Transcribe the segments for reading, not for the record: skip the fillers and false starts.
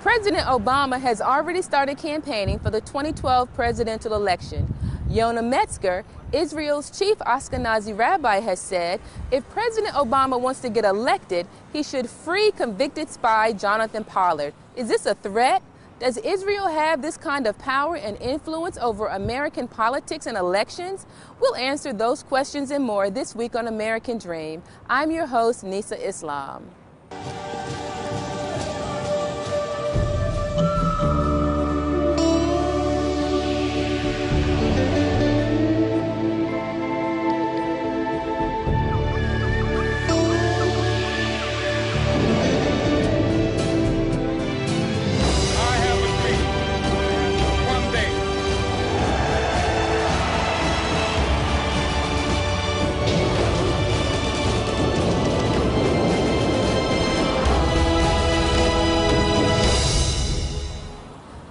President Obama has already started campaigning for the 2012 presidential election. Yonah Metzger, Israel's chief Ashkenazi rabbi, has said if President Obama wants to get elected, he should free convicted spy Jonathan Pollard. Is this a threat? Does Israel have this kind of power and influence over American politics and elections? We'll answer those questions and more this week on American Dream. I'm your host, Nisa Islam.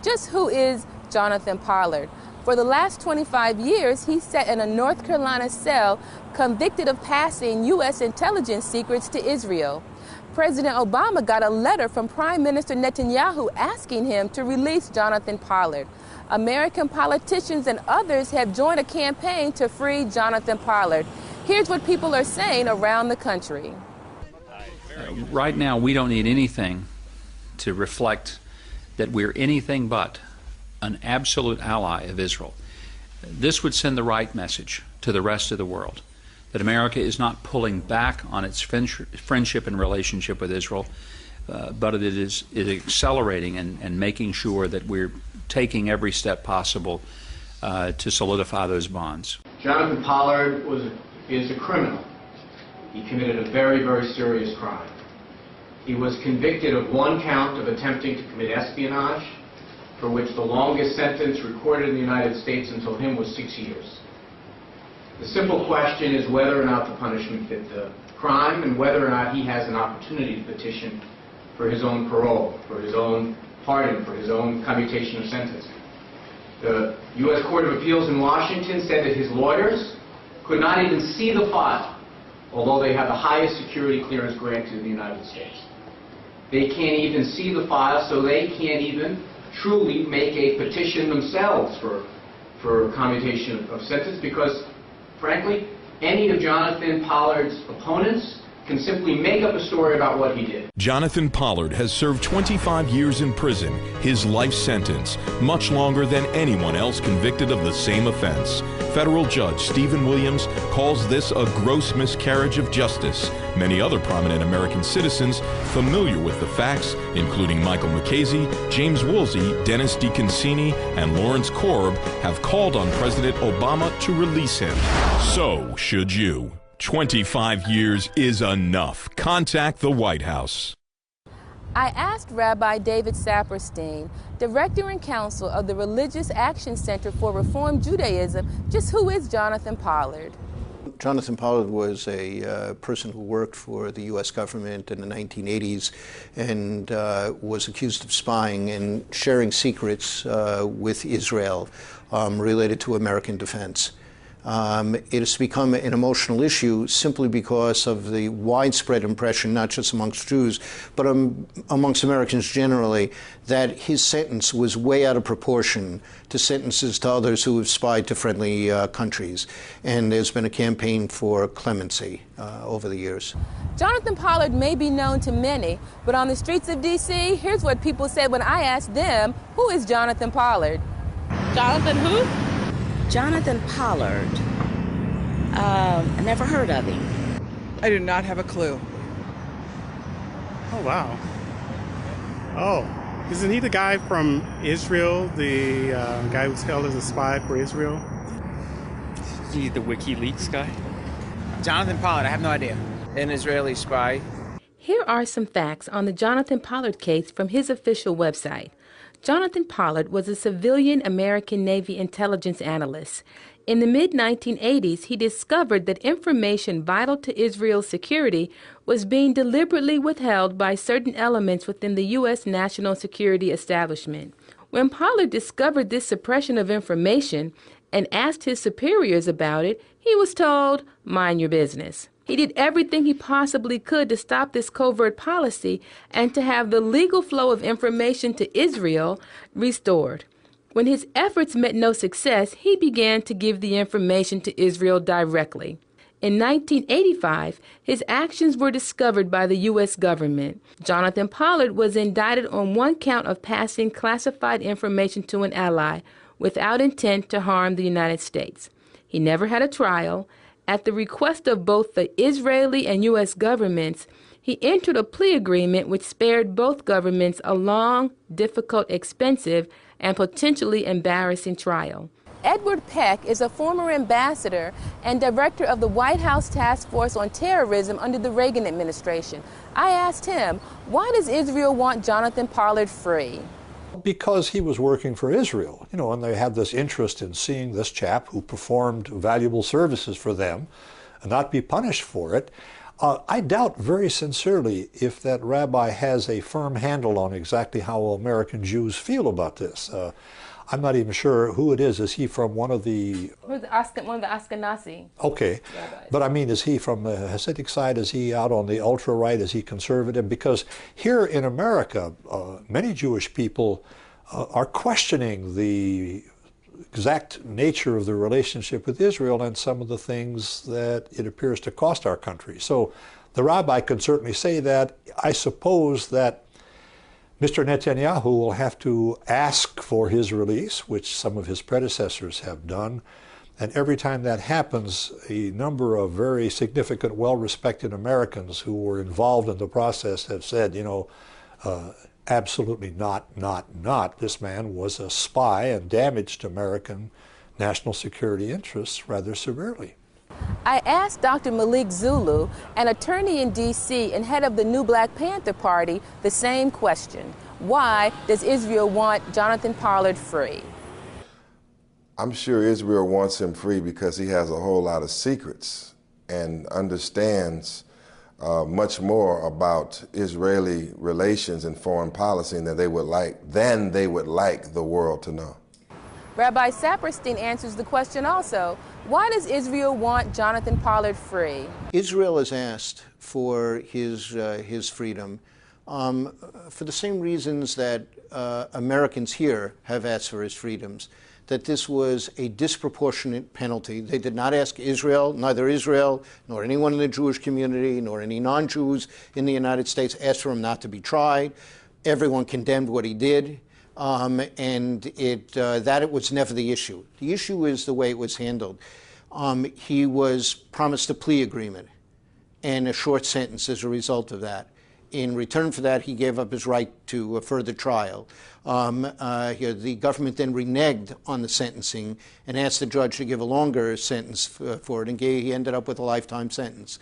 Just who is Jonathan Pollard? For the last 25 years, he sat in a North Carolina cell convicted of passing U.S. intelligence secrets to Israel. President Obama got a letter from Prime Minister Netanyahu asking him to release Jonathan Pollard. American politicians and others have joined a campaign to free Jonathan Pollard. Here's what people are saying around the country. Right now, we don't need anything to reflect that we're anything but an absolute ally of Israel. This would send the right message to the rest of the world, that America is not pulling back on its friendship and relationship with Israel, but it is accelerating and making sure that we're taking every step possible to solidify those bonds. Jonathan Pollard is a criminal. He committed a very, very serious crime. He was convicted of one count of attempting to commit espionage, for which the longest sentence recorded in the United States until him was 6 years. The simple question is whether or not the punishment fit the crime and whether or not he has an opportunity to petition for his own parole, for his own pardon, for his own commutation of sentence. The U.S. Court of Appeals in Washington said that his lawyers could not even see the file, although they have the highest security clearance granted in the United States. They can't even see the file, so they can't even truly make a petition themselves for commutation of sentence because, frankly, any of Jonathan Pollard's opponents can simply make up a story about what he did. Jonathan Pollard has served 25 years in prison, his life sentence, much longer than anyone else convicted of the same offense. Federal Judge Stephen Williams calls this a gross miscarriage of justice. Many other prominent American citizens familiar with the facts, including Michael McCasey, James Woolsey, Dennis DeConcini, and Lawrence Korb, have called on President Obama to release him. So should you. 25 years is enough. Contact the White House. I asked Rabbi David Saperstein, Director and Counsel of the Religious Action Center for Reform Judaism, just who is Jonathan Pollard? Jonathan Pollard was a person who worked for the U.S. government in the 1980s and was accused of spying and sharing secrets with Israel related to American defense. It has become an emotional issue simply because of the widespread impression, not just amongst Jews, but amongst Americans generally, that his sentence was way out of proportion to sentences to others who have spied to friendly countries. And there's been a campaign for clemency over the years. Jonathan Pollard may be known to many, but on the streets of D.C., here's what people said when I asked them, who is Jonathan Pollard? Jonathan who? Jonathan Pollard. I never heard of him. I do not have a clue. Oh, wow. Oh, isn't he the guy from Israel, the guy who's held as a spy for Israel? Is he the WikiLeaks guy? Jonathan Pollard, I have no idea. An Israeli spy. Here are some facts on the Jonathan Pollard case from his official website. Jonathan Pollard was a civilian American Navy intelligence analyst. In the mid-1980s, he discovered that information vital to Israel's security was being deliberately withheld by certain elements within the U.S. national security establishment. When Pollard discovered this suppression of information and asked his superiors about it, he was told, "Mind your business." He did everything he possibly could to stop this covert policy and to have the legal flow of information to Israel restored. When his efforts met no success, he began to give the information to Israel directly. In 1985, his actions were discovered by the U.S. government. Jonathan Pollard was indicted on one count of passing classified information to an ally without intent to harm the United States. He never had a trial. At the request of both the Israeli and U.S. governments, he entered a plea agreement which spared both governments a long, difficult, expensive, and potentially embarrassing trial. Edward Peck is a former ambassador and director of the White House Task Force on Terrorism under the Reagan administration. I asked him, why does Israel want Jonathan Pollard free? Because he was working for Israel, and they had this interest in seeing this chap who performed valuable services for them and not be punished for it. I doubt very sincerely if that rabbi has a firm handle on exactly how American Jews feel about this. I'm not even sure who it is. Is he from one of the Ashkenazi? Okay. Rabbis. But I mean, is he from the Hasidic side? Is he out on the ultra-right? Is he conservative? Because here in America, many Jewish people are questioning the exact nature of the relationship with Israel and some of the things that it appears to cost our country. So the rabbi can certainly say that. I suppose that Mr. Netanyahu will have to ask for his release, which some of his predecessors have done. And every time that happens, a number of very significant, well-respected Americans who were involved in the process have said, absolutely not. This man was a spy and damaged American national security interests rather severely. I asked Dr. Malik Zulu, an attorney in D.C. and head of the new Black Panther Party, the same question. Why does Israel want Jonathan Pollard free? I'm sure Israel wants him free because he has a whole lot of secrets and understands much more about Israeli relations and foreign policy than they would like the world to know. Rabbi Saperstein answers the question also. Why does Israel want Jonathan Pollard free? Israel has asked for his freedom for the same reasons that Americans here have asked for his freedoms, that this was a disproportionate penalty. They did not ask Israel, neither Israel nor anyone in the Jewish community nor any non-Jews in the United States asked for him not to be tried. Everyone condemned what he did. That it was never the issue. The issue is the way it was handled. He was promised a plea agreement and a short sentence as a result of that. In return for that, he gave up his right to a further trial. The government then reneged on the sentencing and asked the judge to give a longer sentence for it, and he ended up with a lifetime sentence.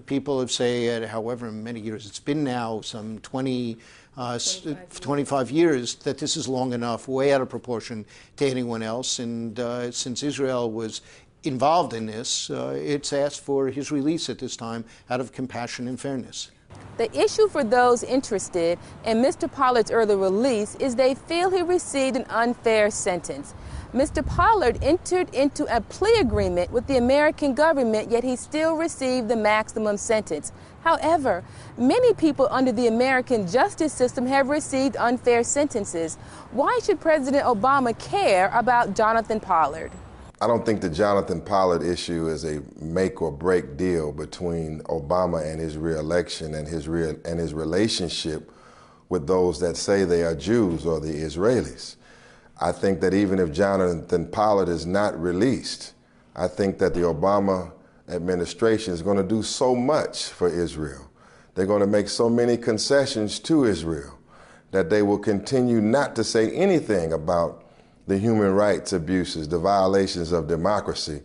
People have said, however many years it's been now, some 25 years, that this is long enough, way out of proportion to anyone else. And since Israel was involved in this, it's asked for his release at this time out of compassion and fairness. The issue for those interested in Mr. Pollard's early release is they feel he received an unfair sentence. Mr. Pollard entered into a plea agreement with the American government, yet he still received the maximum sentence. However, many people under the American justice system have received unfair sentences. Why should President Obama care about Jonathan Pollard? I don't think the Jonathan Pollard issue is a make or break deal between Obama and his re-election and his relationship with those that say they are Jews or the Israelis. I think that even if Jonathan Pollard is not released, I think that the Obama administration is going to do so much for Israel. They're going to make so many concessions to Israel that they will continue not to say anything about the human rights abuses, the violations of democracy,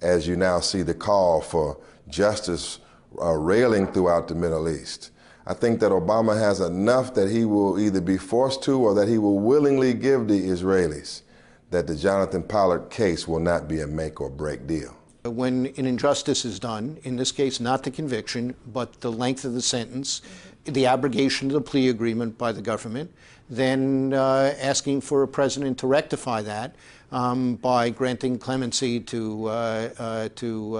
as you now see the call for justice railing throughout the Middle East. I think that Obama has enough that he will either be forced to or that he will willingly give the Israelis that the Jonathan Pollard case will not be a make or break deal. When an injustice is done, in this case not the conviction, but the length of the sentence, the abrogation of the plea agreement by the government, then asking for a president to rectify that by granting clemency to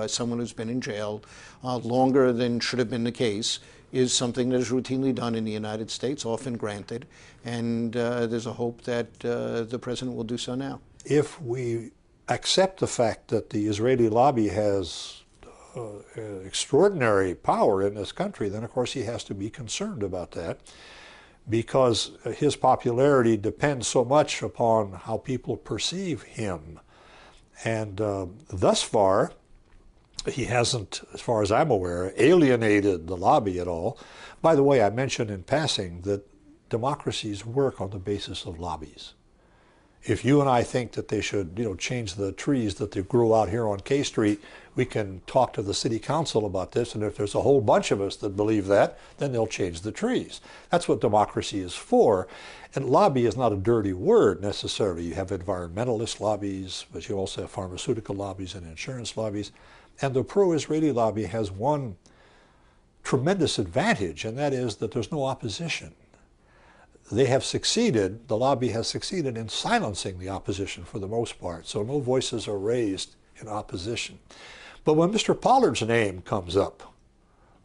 someone who's been in jail longer than should have been the case, is something that is routinely done in the United States, often granted, and there's a hope that the president will do so now. If we accept the fact that the Israeli lobby has extraordinary power in this country, then of course he has to be concerned about that, because his popularity depends so much upon how people perceive him. And thus far, he hasn't, as far as I'm aware, alienated the lobby at all. By the way, I mentioned in passing that democracies work on the basis of lobbies. If you and I think that they should, change the trees that they grow out here on K Street, we can talk to the city council about this, and if there's a whole bunch of us that believe that, then they'll change the trees. That's what democracy is for. And lobby is not a dirty word necessarily. You have environmentalist lobbies, but you also have pharmaceutical lobbies and insurance lobbies. And the pro-Israeli lobby has one tremendous advantage, and that is that there's no opposition. They have succeeded, the lobby has succeeded in silencing the opposition for the most part, so no voices are raised in opposition. But when Mr. Pollard's name comes up,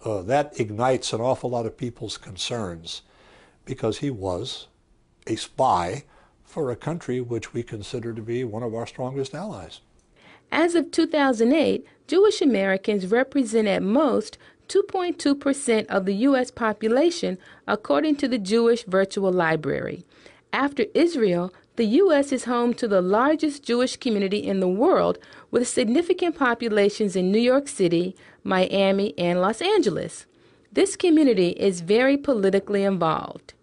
that ignites an awful lot of people's concerns, because he was a spy for a country which we consider to be one of our strongest allies. As of 2008, Jewish Americans represent at most 2.2% of the U.S. population, according to the Jewish Virtual Library. After Israel, the U.S. is home to the largest Jewish community in the world, with significant populations in New York City, Miami, and Los Angeles. This community is very politically involved.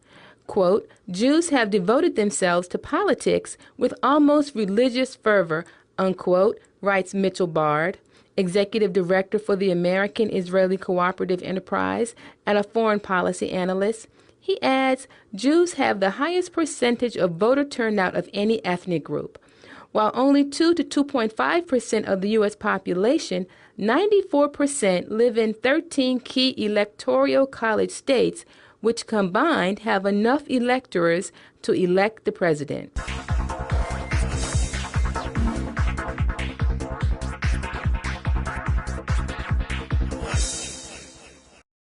Quote, Jews have devoted themselves to politics with almost religious fervor, unquote, writes Mitchell Bard, executive director for the American-Israeli Cooperative Enterprise and a foreign policy analyst. He adds, Jews have the highest percentage of voter turnout of any ethnic group. While only 2 to 2.5% of the U.S. population, 94% live in 13 key electoral college states, which combined have enough electors to elect the president.